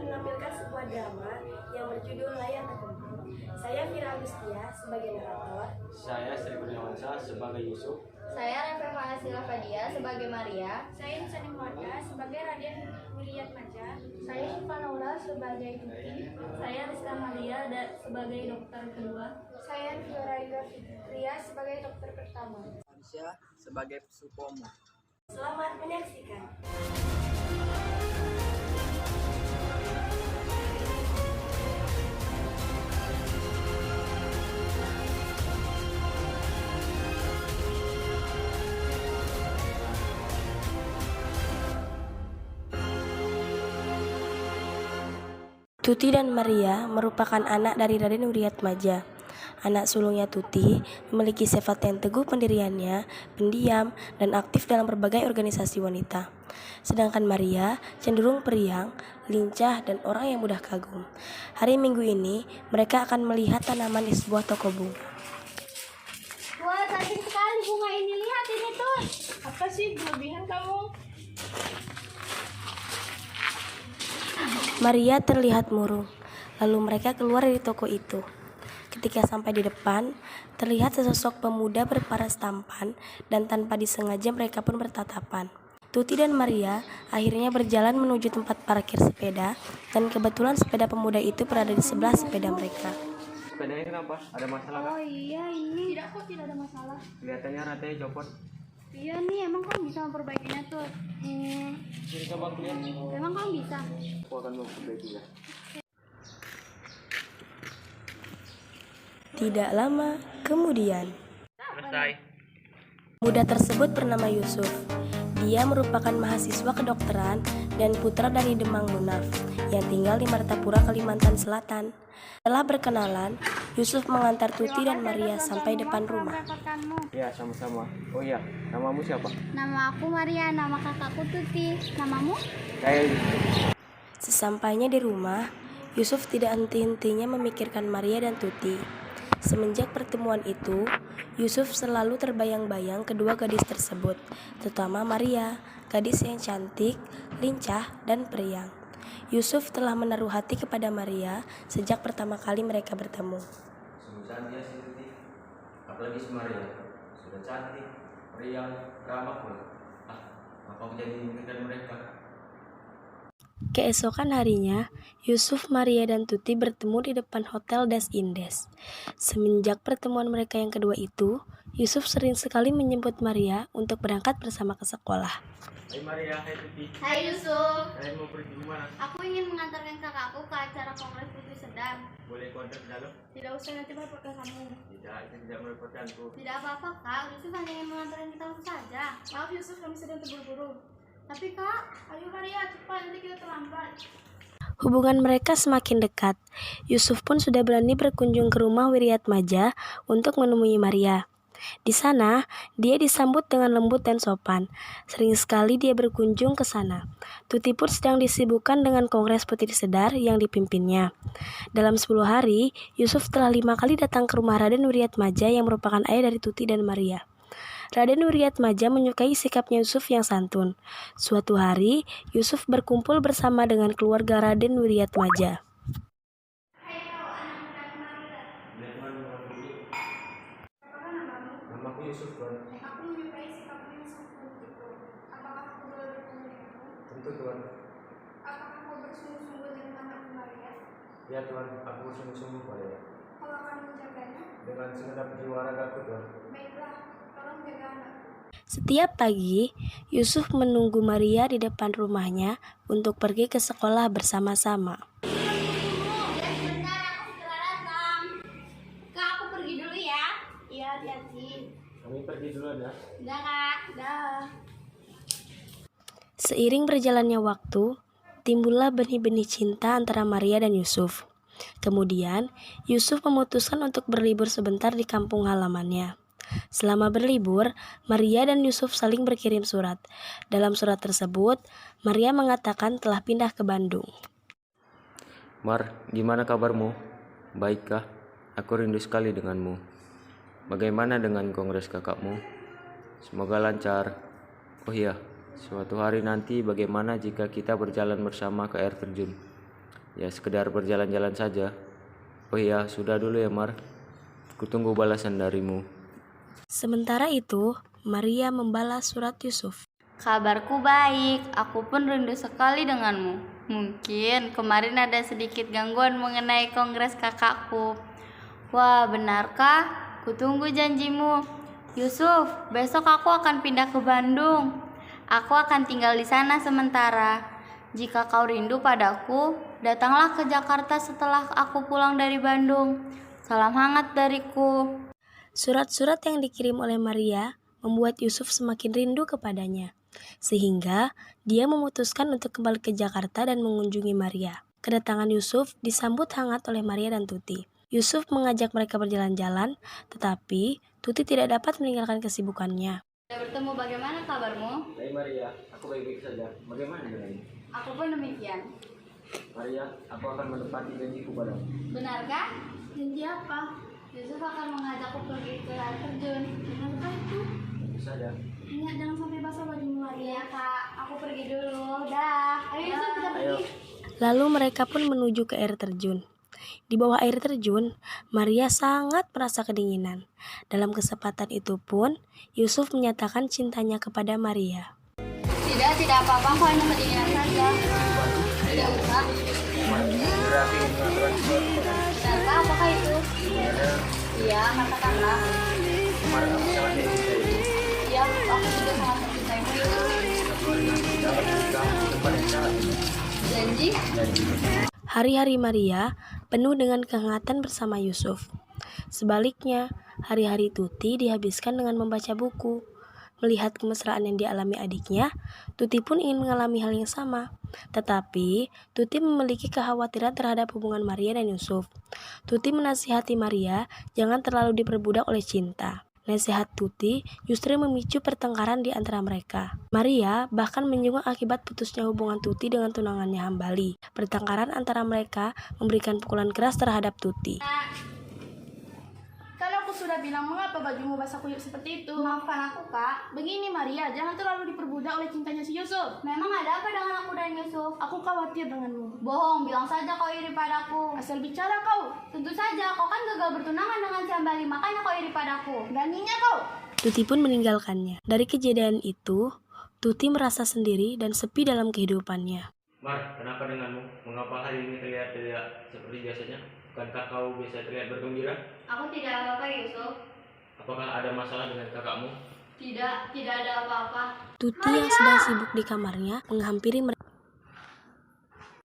menampilkan sebuah drama yang berjudul Layar Terkembang. Saya Fira Agustia sebagai narator. Saya Sri Kurniawansyah sebagai Yusuf. Saya Refema Asila Fadia sebagai Maria. Saya Nusani Muada sebagai Raden Wiliatmadja. Saya Syifa Naura sebagai Tuti. Saya Rizka Maria sebagai dokter kedua. Saya Fiora Fitria sebagai dokter pertama. Manusia sebagai Supomo. Selamat menyaksikan. Tuti dan Maria merupakan anak dari Raden Wiliatmadja. Anak sulungnya Tuti memiliki sifat yang teguh pendiriannya, pendiam, dan aktif dalam berbagai organisasi wanita. Sedangkan Maria cenderung periang, lincah, dan orang yang mudah kagum. Hari Minggu ini, mereka akan melihat tanaman di sebuah toko bunga. Wah, cantik sekali bunga ini. Lihat ini tuh. Apa sih kelebihan kamu? Maria terlihat murung, lalu mereka keluar dari toko itu. Ketika sampai di depan, terlihat sesosok pemuda berparas tampan dan tanpa disengaja mereka pun bertatapan. Tuti dan Maria akhirnya berjalan menuju tempat parkir sepeda dan kebetulan sepeda pemuda itu berada di sebelah sepeda mereka. Sepedanya kenapa? Ada masalah Oh kah? iya ini. Tidak kok, tidak ada masalah. Kelihatannya rantainya copot. Iya nih, emang kamu bisa memperbaikinya tuh. Sini coba aku lihat. Emang kamu bisa? Aku akan memperbaikinya. Tidak lama kemudian, Selesai. pemuda tersebut bernama Yusuf. Dia merupakan mahasiswa kedokteran dan putra dari Demang Munaf yang tinggal di Martapura, Kalimantan Selatan. Setelah berkenalan, Yusuf mengantar Tuti dan Maria sampai depan rumah. Ya, sama-sama. Oh iya, namamu siapa? Nama aku Maria, nama kakakku Tuti. Namamu? Saya Yusuf. Sesampainya di rumah, Yusuf tidak henti-hentinya memikirkan Maria dan Tuti. Semenjak pertemuan itu, Yusuf selalu terbayang-bayang kedua gadis tersebut, terutama Maria, gadis yang cantik, lincah, dan periang. Yusuf telah menaruh hati kepada Maria sejak pertama kali mereka bertemu. Sungguh dia si Tuti. Apalagi si Maria. Sudah cantik, periang, ramah pula. Apa menjadi impian mereka? Keesokan harinya, Yusuf, Maria, dan Tuti bertemu di depan Hotel Das Indes. Semenjak pertemuan mereka yang kedua itu, Yusuf sering sekali menjemput Maria untuk berangkat bersama ke sekolah. Hai Maria, hai Tuti. Hai Yusuf. Kalian mau pergi kemana? Aku ingin mengantarkan kakakku ke acara Kongres Putri Sedang. Boleh kontak di dalam? Tidak usah, nanti merepotkan kamu. Tidak, itu tidak merepotkanku. Tidak apa-apa kak, Yusuf hanya ingin mengantarkan kita saja. Maaf Yusuf, kami sedang terburu-buru. Tapi kak, ayo Maria, cepat, nanti kita terlambat. Hubungan mereka semakin dekat. Yusuf pun sudah berani berkunjung ke rumah Wiliatmadja untuk menemui Maria. Di sana, dia disambut dengan lembut dan sopan. Sering sekali dia berkunjung ke sana. Tuti pun sedang disibukkan dengan Kongres Putri Sedar yang dipimpinnya. Dalam 10 hari, Yusuf telah 5 kali datang ke rumah Raden Wiliatmadja yang merupakan ayah dari Tuti dan Maria. Raden Wiliatmadja menyukai sikapnya Yusuf yang santun. Suatu hari, Yusuf berkumpul bersama dengan keluarga Raden Wiliatmadja. Namaku Yusuf, Tuan. Aku menyukai sikapmu yang santun itu. Apakah aku boleh bertemu denganmu? Tentu, Tuan. Apakah kau bersungguh-sungguh dengan anakku Maria? Ya, Tuan. Aku sungguh-sungguh pada. Kau akan menjaganya? Dengan segenap jiwa ragaku, Tuan. Baiklah, tolong jaga anakku. Setiap pagi, Yusuf menunggu Maria di depan rumahnya untuk pergi ke sekolah bersama-sama. Ya sebentar, aku segera datang. Kak, aku pergi dulu ya. Iya, hati-hati. Kami pergi duluan ya. Udah kak, udah. Seiring berjalannya waktu, timbullah benih-benih cinta antara Maria dan Yusuf. Kemudian, Yusuf memutuskan untuk berlibur sebentar di kampung halamannya. Selama berlibur, Maria dan Yusuf saling berkirim surat. Dalam surat tersebut, Maria mengatakan telah pindah ke Bandung. Mar, gimana kabarmu? Baikkah? Aku rindu sekali denganmu. Bagaimana dengan kongres kakakmu? Semoga lancar. Oh iya, suatu hari nanti bagaimana jika kita berjalan bersama ke air terjun? Ya sekedar berjalan-jalan saja. Oh iya, sudah dulu ya Mar. Kutunggu balasan darimu. Sementara itu, Maria membalas surat Yusuf. Kabarku baik, aku pun rindu sekali denganmu. Mungkin kemarin ada sedikit gangguan mengenai kongres kakakku. Wah, benarkah? Kutunggu janjimu. Yusuf, besok aku akan pindah ke Bandung. Aku akan tinggal di sana sementara. Jika kau rindu padaku, datanglah ke Jakarta setelah aku pulang dari Bandung. Salam hangat dariku. Surat-surat yang dikirim oleh Maria membuat Yusuf semakin rindu kepadanya, sehingga dia memutuskan untuk kembali ke Jakarta dan mengunjungi Maria. Kedatangan Yusuf disambut hangat oleh Maria dan Tuti. Yusuf mengajak mereka berjalan-jalan, tetapi Tuti tidak dapat meninggalkan kesibukannya. Sudah bertemu, bagaimana kabarmu? Hai Maria, aku baik-baik saja. Bagaimana denganmu? Aku pun demikian. Maria, aku akan menepati janjiku padamu. Benarkah? Janji apa? Yusuf akan mengajakku pergi ke air terjun. Benarkah itu? Tentu saja. Ingat jangan sampai basah bajumu Maria. Iya kak, aku pergi dulu. Dah. Ayo Yusuf, kita Ayo. pergi. Lalu mereka pun menuju ke air terjun. Di bawah air terjun, Maria sangat merasa kedinginan. Dalam kesempatan itu pun, Yusuf menyatakan cintanya kepada Maria. Tidak apa-apa, kok hanya kedinginan saja. Tidak usah. Benarkah? Apakah itu? Iya, katakanlah. Iya, aku juga sangat mencintaimu itu. Janji? Hari-hari Maria penuh dengan kehangatan bersama Yusuf. Sebaliknya, hari-hari Tuti dihabiskan dengan membaca buku. Melihat kemesraan yang dialami adiknya, Tuti pun ingin mengalami hal yang sama. Tetapi, Tuti memiliki kekhawatiran terhadap hubungan Maria dan Yusuf. Tuti menasihati Maria jangan terlalu diperbudak oleh cinta. Nasihat Tuti justru memicu pertengkaran di antara mereka. Maria bahkan menyinggung akibat putusnya hubungan Tuti dengan tunangannya Hambali. Pertengkaran antara mereka memberikan pukulan keras terhadap Tuti. Kan aku sudah bilang mengapa bajumu basah kuyup seperti itu. Maafkan aku, Kak. Begini Maria, jangan terlalu diperbudak oleh cintanya si Yusuf. Memang ada apa dengan aku dan Yusuf? Aku khawatir denganmu. Bohong, bilang saja kau iri padaku. Asal bicara kau. Tentu saja, kau kan gagal bertunangan dengan si Hambali, makanya kau iri padaku. Beraninya kau. Tuti pun meninggalkannya. Dari kejadian itu, Tuti merasa sendiri dan sepi dalam kehidupannya. Mar, kenapa denganmu? Mengapa hari ini terlihat tidak seperti biasanya? Bukankah kau biasa terlihat bergembira? Aku tidak apa-apa, Yusuf. Apakah ada masalah dengan kakakmu? Tidak ada apa-apa. Tuti yang sedang sibuk di kamarnya menghampiri mereka.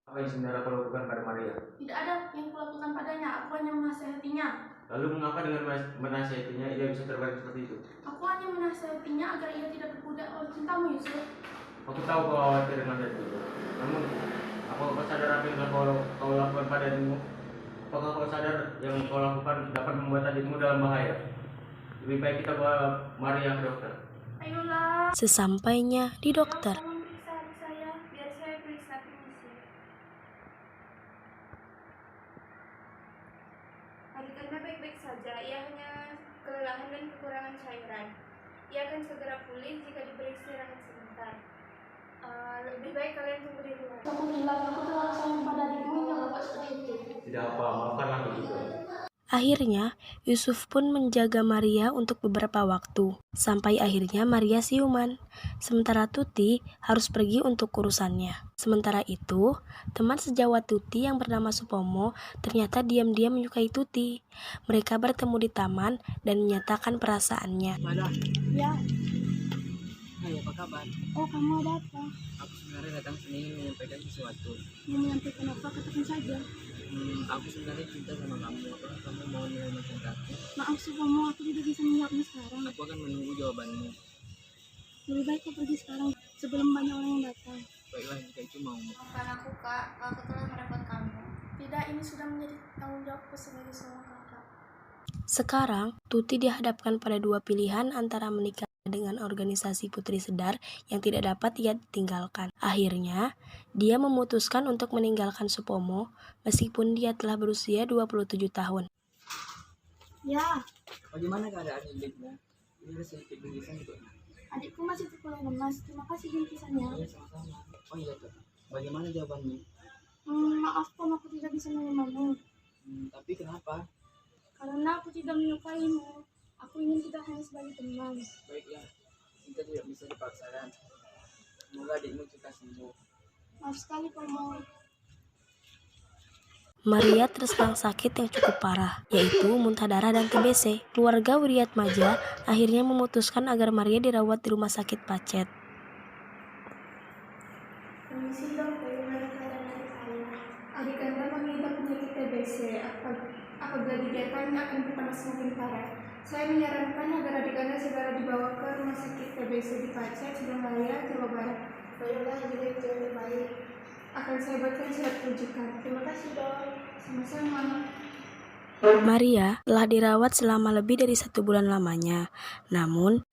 Apa yang sebenarnya kau lakukan pada Maria? Tidak ada yang kulakukan padanya, aku hanya menasihatinya. Lalu mengapa dengan menasihatinya ia bisa terbalik seperti itu? Aku hanya menasihatinya agar ia tidak berbudak oleh cintamu Yusuf. Aku tahu kau khawatir dengan hal itu. Namun, apakah kau sadar apa yang kau lakukan pada dirimu? Apakah kau sadar yang kau lakukan dapat membuat adikmu dalam bahaya? Lebih baik kita bawa Maria ke dokter. Ayolah. Sesampainya di dokter, Tolong periksa adik saya, biar saya periksa permisi. Adik Anda baik-baik saja, ia hanya kelelahan dan kekurangan cairan. Ia akan segera pulih jika diberi istirahat sebentar. Lebih baik kalian tunggu di luar. Aku bilang, aku terlalu sayang pada adikmu yang bapak seperti itu. Tidak apa, maafkanlah juga. akhirnya Yusuf pun menjaga Maria untuk beberapa waktu, sampai akhirnya Maria siuman, sementara Tuti harus pergi untuk urusannya. Sementara itu, teman sejawat Tuti yang bernama Supomo ternyata diam-diam menyukai Tuti. Mereka bertemu di taman dan menyatakan perasaannya. Pada, Ya, hai apa kabar? oh kamu ada apa? Aku sebenarnya datang sini menyampaikan sesuatu. Mau menyampaikan apa? Katakan saja. Aku sebenarnya cinta sama kamu. Apakah kamu mau menerima cintaku? Maaf Supomo, aku tidak bisa menjawabnya sekarang. Aku akan menunggu jawabanmu. Lebih baik kau pergi sekarang sebelum banyak orang yang datang. Baiklah jika itu mau. Maafkan aku, Kak. Aku telah merepotkanmu. Tidak, ini sudah menjadi tanggung jawabku sebagai seorang kakak. Sekarang, Tuti dihadapkan pada dua pilihan antara menikah dengan organisasi Putri Sedar yang tidak dapat ia tinggalkan. Akhirnya, dia memutuskan untuk meninggalkan Supomo meskipun dia telah berusia 27 tahun. Ya, Bagaimana keadaan adiknya? Ini ada sedikit bingkisan gitu. adikku masih terkurang lemas. Terima kasih bingkisannya. Iya sama-sama. Oh iya tuh. Bagaimana jawabanmu? Maaf Tom, aku tidak bisa menemanimu. Tapi kenapa? Karena aku tidak menyukaimu. Aku ingin kita hanya sebagai teman. Baiklah, cinta tidak bisa dipaksakan. Semoga adikmu cepat sembuh. Maaf sekali Pomo. Maria terserang sakit yang cukup parah, yaitu muntah darah dan TBC. Keluarga Wiriatmaja akhirnya memutuskan agar Maria dirawat di rumah sakit Pacet. Permisi dok, bagaimana keadaan adik saya? Adik Anda mengidap penyakit TBC. Apabila dibiarkan akan bertambah semakin parah. Saya menyarankan agar adik Anda segera dibawa ke rumah sakit TBC di Pacet, Surabaya, Jawa Barat. Baiklah, jika itu lebih baik. Akan saya buatkan surat rujukan. Terima kasih dok. Sama-sama. Maria telah dirawat selama lebih dari 1 bulan lamanya. Namun,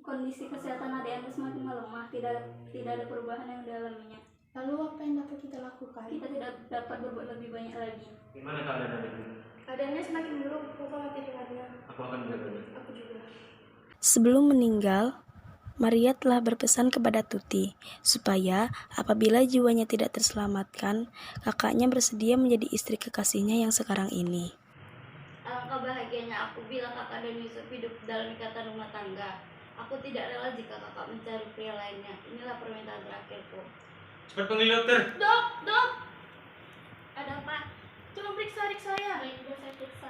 Kondisi kesehatan adik Anda semakin melemah, tidak ada perubahan yang dialaminya. Lalu apa yang dapat kita lakukan? Kita tidak dapat berbuat lebih banyak lagi. Gimana keadaan adikmu? Keadaannya semakin buruk. Aku khawatir dengannya. Aku akan menjaganya. Aku juga. sebelum meninggal, Maria telah berpesan kepada Tuti supaya apabila jiwanya tidak terselamatkan, kakaknya bersedia menjadi istri kekasihnya yang sekarang ini. Alangkah bahagianya aku bila kakak dan Yusuf hidup dalam ikatan rumah tangga. Aku tidak rela jika kakak mencari pria lainnya. Inilah permintaan terakhirku. Cepat panggil dokter. Dok! Ada apa? Coba periksa adik saya. Baik, sudah saya periksa.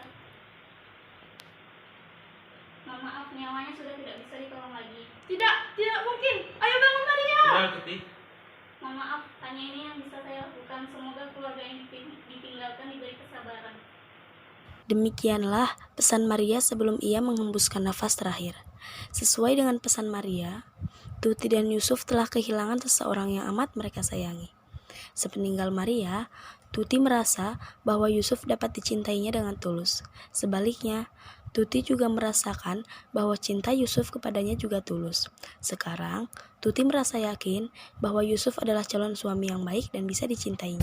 Maaf, nyawanya sudah tidak bisa ditolong lagi. Tidak mungkin. Ayo bangun Maria. Sudah, Tuti. Maaf, hanya ini yang bisa saya lakukan. Semoga keluarga yang ditinggalkan diberi kesabaran. Demikianlah pesan Maria sebelum ia menghembuskan nafas terakhir. Sesuai dengan pesan Maria, Tuti dan Yusuf telah kehilangan seseorang yang amat mereka sayangi. Sepeninggal Maria, Tuti merasa bahwa Yusuf dapat dicintainya dengan tulus. Sebaliknya, Tuti juga merasakan bahwa cinta Yusuf kepadanya juga tulus. Sekarang, Tuti merasa yakin bahwa Yusuf adalah calon suami yang baik dan bisa dicintainya.